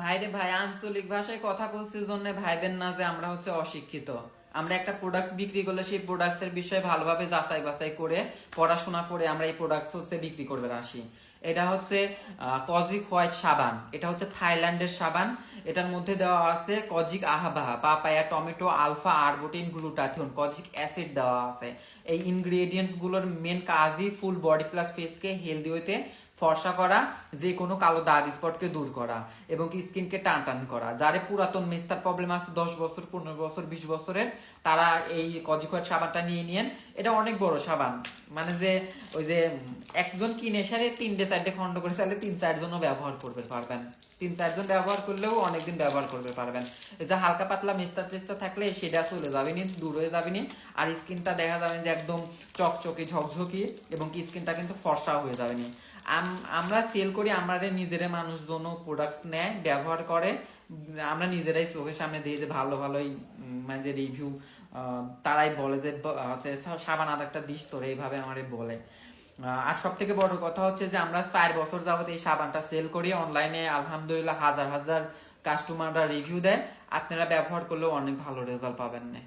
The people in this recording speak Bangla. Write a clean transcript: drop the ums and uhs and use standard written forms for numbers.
ভাইরে ভাই, আঞ্চলিক ভাষায় কথা বলছি জন্য ভাইবেন না যে আমরা হচ্ছে অশিক্ষিত। আমরা একটা প্রোডাক্ট বিক্রি করলে সেই প্রোডাক্টস এর বিষয়ে ভালোভাবে যাচাই বাছাই করে পড়াশোনা করে আমরা এই প্রোডাক্টস হচ্ছে বিক্রি করবে আসি। এটা হচ্ছে কজিক হোয়াইট সাবান, এটা হচ্ছে থাইল্যান্ডের সাবান। এটার মধ্যে দেওয়া আছে কজিক আহাবাহা, papaya, tomato, alpha arbutin, glutathione, kojic acid দেওয়া আছে। এই ইনগ্রেডিয়েন্টস গুলোর মেন কাজই ফুল বডি প্লাস ফেসকে হেলদি হইতে, ফর্সা করা, যে কোনো কালো দাগ স্পটকে দূর করা এবং কি স্কিনকে টান টান করা। যারে পুরাতন মেস্তার প্রবলেম আছে 10 বছর, 15 বছর, 20 বছরের, তারা এই কজিকয়েড সাবানটা নিয়ে নিয়েন। এটা অনেক বড় সাবান, মানে যে ওই যে একজন কিনে সারে 3-4টে খন্ড করে চাইলে 3-4 জনও ব্যবহার করতে পারবেন। 3-4 জন ব্যবহার করলেও অনেকদিন ব্যবহার করতে পারবেন। এই যে হালকা পাতলা মেস্তার টেস্তা থাকলে সেটা চলে যাবে নি, দূর হয়ে যাবে নি। আর স্কিনটা দেখা যাবে যে একদম চকচকে ঝকঝকি এবং কি স্কিনটা কিন্তু ফর্সা হয়ে যাবে নি। আমরা সেল করি, আমাদের নিজেরা মানুষজন প্রোডাক্টস নেয়, ব্যবহার করে। আমরা নিজেরাই চোখের সামনে দিয়ে যে ভালো ভালোই মানে যে রিভিউ, তারাই বলে যে হচ্ছে সাবান আর একটা দিস তোর, এইভাবে আমারে বলে। আর সব থেকে বড় কথা হচ্ছে যে আমরা 4 বছর যাবত এই সাবানটা সেল করি অনলাইনে। আলহামদুলিল্লাহ হাজার হাজার কাস্টমাররা রিভিউ দেয়। আপনারা ব্যবহার করলেও অনেক ভালো রেজাল্ট পাবেন না।